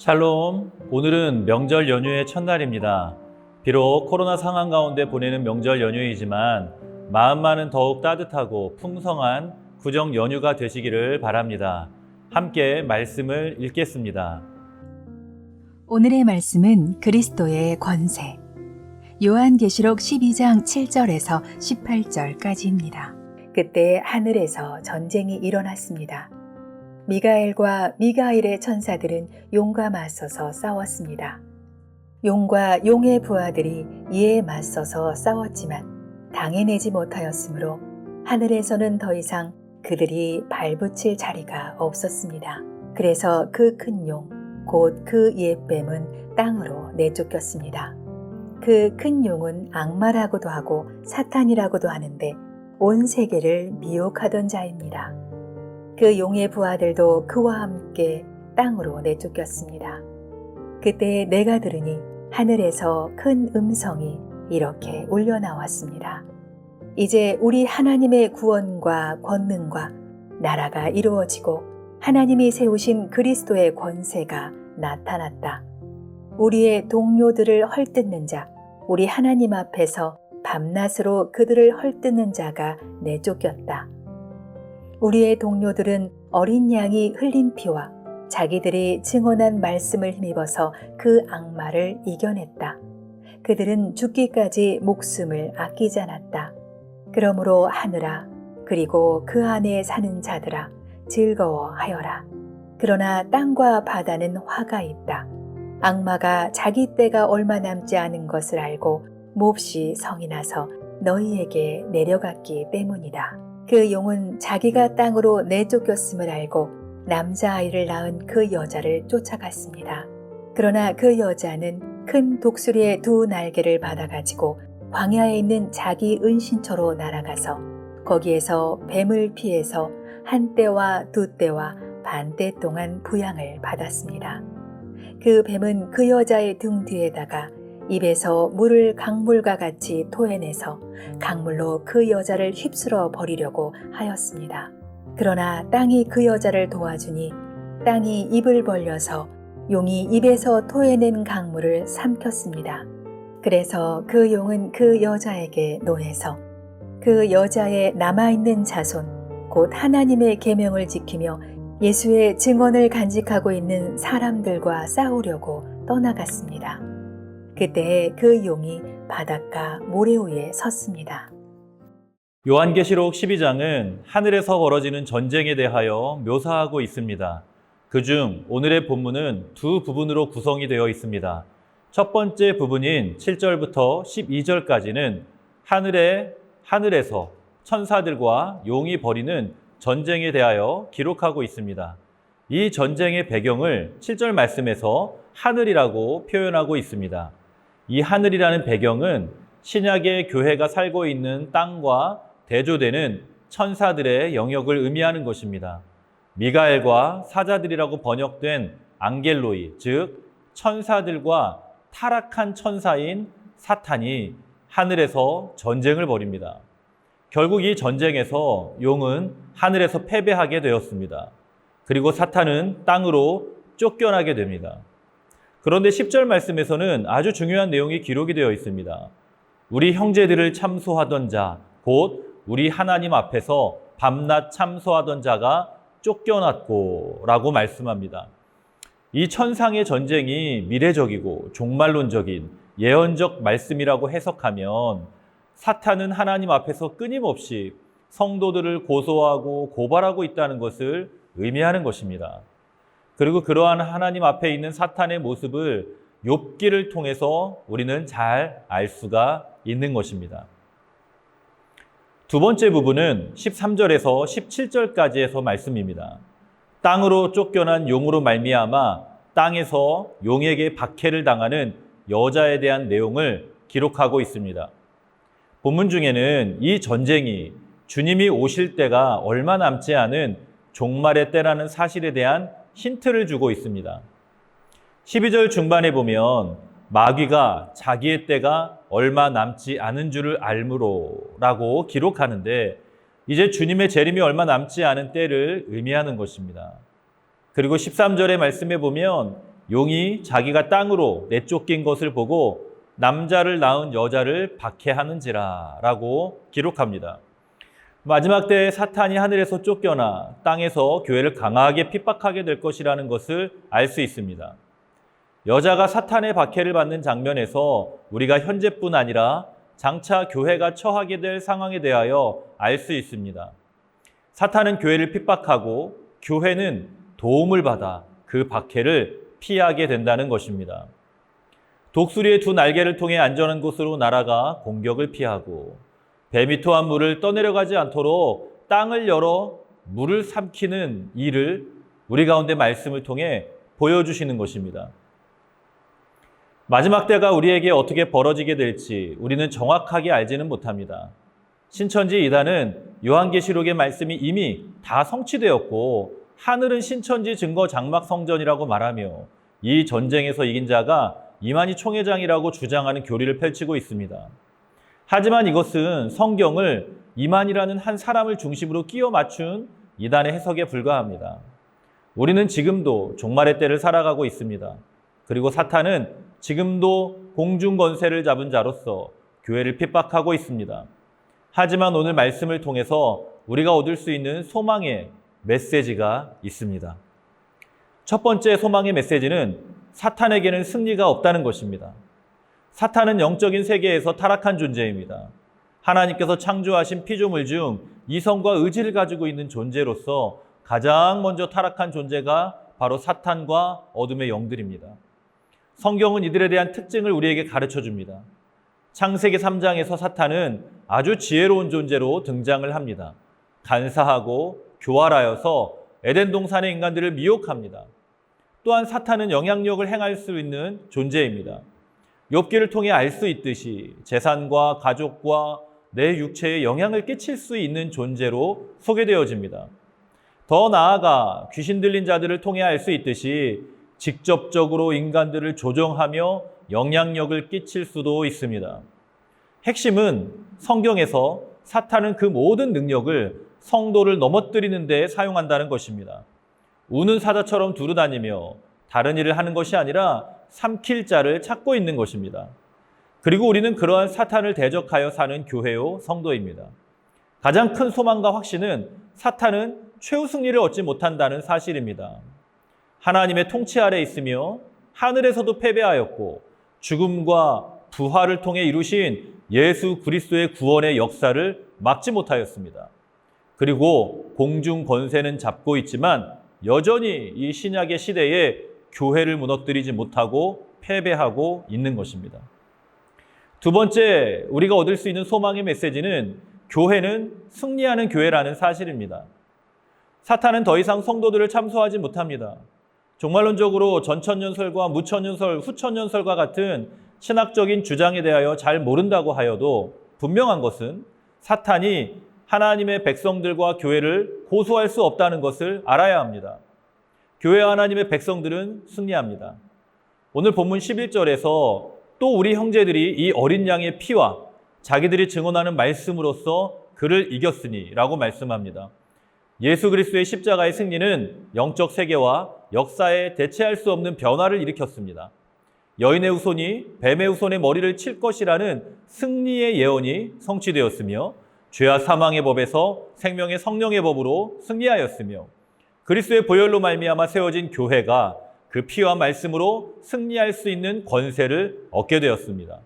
샬롬, 오늘은 명절 연휴의 첫날입니다. 비록 코로나 상황 가운데 보내는 명절 연휴이지만 마음만은 더욱 따뜻하고 풍성한 구정 연휴가 되시기를 바랍니다. 함께 말씀을 읽겠습니다. 오늘의 말씀은 그리스도의 권세. 요한계시록 12장 7절에서 18절까지입니다. 그때 하늘에서 전쟁이 일어났습니다. 미가엘과 미가일의 천사들은 용과 맞서서 싸웠습니다. 용과 용의 부하들이 이에 맞서서 싸웠지만 당해내지 못하였으므로 하늘에서는 더 이상 그들이 발붙일 자리가 없었습니다. 그래서 그 큰 용, 곧 그 옛뱀은 땅으로 내쫓겼습니다. 그 큰 용은 악마라고도 하고 사탄이라고도 하는데 온 세계를 미혹하던 자입니다. 그 용의 부하들도 그와 함께 땅으로 내쫓겼습니다. 그때 내가 들으니 하늘에서 큰 음성이 이렇게 울려 나왔습니다. 이제 우리 하나님의 구원과 권능과 나라가 이루어지고 하나님이 세우신 그리스도의 권세가 나타났다. 우리의 동료들을 헐뜯는 자, 우리 하나님 앞에서 밤낮으로 그들을 헐뜯는 자가 내쫓겼다. 우리의 동료들은 어린 양이 흘린 피와 자기들이 증언한 말씀을 힘입어서 그 악마를 이겨냈다. 그들은 죽기까지 목숨을 아끼지 않았다. 그러므로 하늘아, 그리고 그 안에 사는 자들아, 즐거워하여라. 그러나 땅과 바다는 화가 있다. 악마가 자기 때가 얼마 남지 않은 것을 알고 몹시 성이 나서 너희에게 내려갔기 때문이다. 그 용은 자기가 땅으로 내쫓겼음을 알고 남자아이를 낳은 그 여자를 쫓아갔습니다. 그러나 그 여자는 큰 독수리의 두 날개를 받아가지고 광야에 있는 자기 은신처로 날아가서 거기에서 뱀을 피해서 한 때와 두 때와 반 때 동안 부양을 받았습니다. 그 뱀은 그 여자의 등 뒤에다가 입에서 물을 강물과 같이 토해내서 강물로 그 여자를 휩쓸어 버리려고 하였습니다. 그러나 땅이 그 여자를 도와주니 땅이 입을 벌려서 용이 입에서 토해낸 강물을 삼켰습니다. 그래서 그 용은 그 여자에게 노해서 그 여자의 남아있는 자손, 곧 하나님의 계명을 지키며 예수의 증언을 간직하고 있는 사람들과 싸우려고 떠나갔습니다. 그때 그 용이 바닷가 모래 위에 섰습니다. 요한계시록 12장은 하늘에서 벌어지는 전쟁에 대하여 묘사하고 있습니다. 그중 오늘의 본문은 두 부분으로 구성이 되어 있습니다. 첫 번째 부분인 7절부터 12절까지는 하늘에서 천사들과 용이 벌이는 전쟁에 대하여 기록하고 있습니다. 이 전쟁의 배경을 7절 말씀에서 하늘이라고 표현하고 있습니다. 이 하늘이라는 배경은 신약의 교회가 살고 있는 땅과 대조되는 천사들의 영역을 의미하는 것입니다. 미가엘과 사자들이라고 번역된 앙겔로이, 즉 천사들과 타락한 천사인 사탄이 하늘에서 전쟁을 벌입니다. 결국 이 전쟁에서 용은 하늘에서 패배하게 되었습니다. 그리고 사탄은 땅으로 쫓겨나게 됩니다. 그런데 10절 말씀에서는 아주 중요한 내용이 기록이 되어 있습니다. 우리 형제들을 참소하던 자, 곧 우리 하나님 앞에서 밤낮 참소하던 자가 쫓겨났고 라고 말씀합니다. 이 천상의 전쟁이 미래적이고 종말론적인 예언적 말씀이라고 해석하면 사탄은 하나님 앞에서 끊임없이 성도들을 고소하고 고발하고 있다는 것을 의미하는 것입니다. 그리고 그러한 하나님 앞에 있는 사탄의 모습을 욥기를 통해서 우리는 잘 알 수가 있는 것입니다. 두 번째 부분은 13절에서 17절까지에서 말씀입니다. 땅으로 쫓겨난 용으로 말미암아 땅에서 용에게 박해를 당하는 여자에 대한 내용을 기록하고 있습니다. 본문 중에는 이 전쟁이 주님이 오실 때가 얼마 남지 않은 종말의 때라는 사실에 대한 힌트를 주고 있습니다. 12절 중반에 보면 마귀가 자기의 때가 얼마 남지 않은 줄을 알므로 라고 기록하는데 이제 주님의 재림이 얼마 남지 않은 때를 의미하는 것입니다. 그리고 13절의 말씀에 보면 용이 자기가 땅으로 내쫓긴 것을 보고 남자를 낳은 여자를 박해하는지라 라고 기록합니다. 마지막 때에 사탄이 하늘에서 쫓겨나 땅에서 교회를 강하게 핍박하게 될 것이라는 것을 알 수 있습니다. 여자가 사탄의 박해를 받는 장면에서 우리가 현재뿐 아니라 장차 교회가 처하게 될 상황에 대하여 알 수 있습니다. 사탄은 교회를 핍박하고 교회는 도움을 받아 그 박해를 피하게 된다는 것입니다. 독수리의 두 날개를 통해 안전한 곳으로 날아가 공격을 피하고 뱀이 토한 물을 떠내려가지 않도록 땅을 열어 물을 삼키는 일을 우리 가운데 말씀을 통해 보여주시는 것입니다. 마지막 때가 우리에게 어떻게 벌어지게 될지 우리는 정확하게 알지는 못합니다. 신천지 이단은 요한계시록의 말씀이 이미 다 성취되었고 하늘은 신천지 증거 장막 성전이라고 말하며 이 전쟁에서 이긴 자가 이만희 총회장이라고 주장하는 교리를 펼치고 있습니다. 하지만 이것은 성경을 이만희라는 한 사람을 중심으로 끼워 맞춘 이단의 해석에 불과합니다. 우리는 지금도 종말의 때를 살아가고 있습니다. 그리고 사탄은 지금도 공중 권세를 잡은 자로서 교회를 핍박하고 있습니다. 하지만 오늘 말씀을 통해서 우리가 얻을 수 있는 소망의 메시지가 있습니다. 첫 번째 소망의 메시지는 사탄에게는 승리가 없다는 것입니다. 사탄은 영적인 세계에서 타락한 존재입니다. 하나님께서 창조하신 피조물 중 이성과 의지를 가지고 있는 존재로서 가장 먼저 타락한 존재가 바로 사탄과 어둠의 영들입니다. 성경은 이들에 대한 특징을 우리에게 가르쳐 줍니다. 창세기 3장에서 사탄은 아주 지혜로운 존재로 등장을 합니다. 간사하고 교활하여서 에덴 동산의 인간들을 미혹합니다. 또한 사탄은 영향력을 행할 수 있는 존재입니다. 욥기를 통해 알 수 있듯이 재산과 가족과 내 육체에 영향을 끼칠 수 있는 존재로 소개되어집니다. 더 나아가 귀신 들린 자들을 통해 알 수 있듯이 직접적으로 인간들을 조종하며 영향력을 끼칠 수도 있습니다. 핵심은 성경에서 사탄은 그 모든 능력을 성도를 넘어뜨리는 데 사용한다는 것입니다. 우는 사자처럼 두루다니며 다른 일을 하는 것이 아니라 삼킬 자를 찾고 있는 것입니다. 그리고 우리는 그러한 사탄을 대적하여 사는 교회요 성도입니다. 가장 큰 소망과 확신은 사탄은 최후 승리를 얻지 못한다는 사실입니다. 하나님의 통치 아래 있으며 하늘에서도 패배하였고 죽음과 부활을 통해 이루신 예수 그리스도의 구원의 역사를 막지 못하였습니다. 그리고 공중 권세는 잡고 있지만 여전히 이 신약의 시대에 교회를 무너뜨리지 못하고 패배하고 있는 것입니다. 두 번째, 우리가 얻을 수 있는 소망의 메시지는 교회는 승리하는 교회라는 사실입니다. 사탄은 더 이상 성도들을 참소하지 못합니다. 종말론적으로 전천년설과 무천년설, 후천년설과 같은 신학적인 주장에 대하여 잘 모른다고 하여도 분명한 것은 사탄이 하나님의 백성들과 교회를 고소할 수 없다는 것을 알아야 합니다. 교회와 하나님의 백성들은 승리합니다. 오늘 본문 11절에서 또 우리 형제들이 이 어린 양의 피와 자기들이 증언하는 말씀으로써 그를 이겼으니 라고 말씀합니다. 예수 그리스도의 십자가의 승리는 영적 세계와 역사에 대체할 수 없는 변화를 일으켰습니다. 여인의 후손이 뱀의 후손의 머리를 칠 것이라는 승리의 예언이 성취되었으며 죄와 사망의 법에서 생명의 성령의 법으로 승리하였으며 그리스도의 보혈로 말미암아 세워진 교회가 그 피와 말씀으로 승리할 수 있는 권세를 얻게 되었습니다.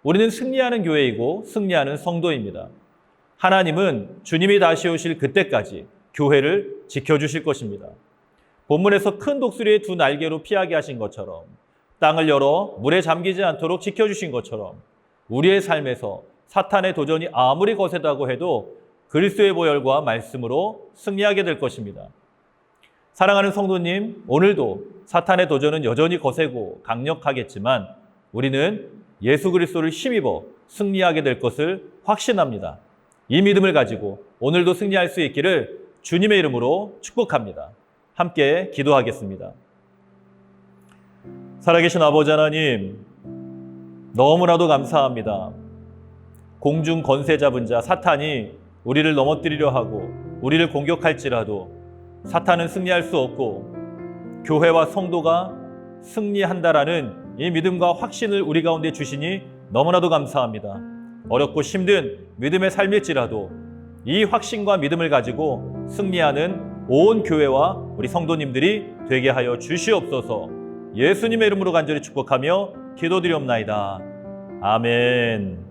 우리는 승리하는 교회이고 승리하는 성도입니다. 하나님은 주님이 다시 오실 그때까지 교회를 지켜주실 것입니다. 본문에서 큰 독수리의 두 날개로 피하게 하신 것처럼 땅을 열어 물에 잠기지 않도록 지켜주신 것처럼 우리의 삶에서 사탄의 도전이 아무리 거세다고 해도 그리스도의 보혈과 말씀으로 승리하게 될 것입니다. 사랑하는 성도님, 오늘도 사탄의 도전은 여전히 거세고 강력하겠지만 우리는 예수 그리스도를 힘입어 승리하게 될 것을 확신합니다. 이 믿음을 가지고 오늘도 승리할 수 있기를 주님의 이름으로 축복합니다. 함께 기도하겠습니다. 살아계신 아버지 하나님, 너무나도 감사합니다. 공중 권세 잡은 자 사탄이 우리를 넘어뜨리려 하고 우리를 공격할지라도 사탄은 승리할 수 없고 교회와 성도가 승리한다라는 이 믿음과 확신을 우리 가운데 주시니 너무나도 감사합니다. 어렵고 힘든 믿음의 삶일지라도 이 확신과 믿음을 가지고 승리하는 온 교회와 우리 성도님들이 되게 하여 주시옵소서. 예수님의 이름으로 간절히 축복하며 기도드리옵나이다. 아멘.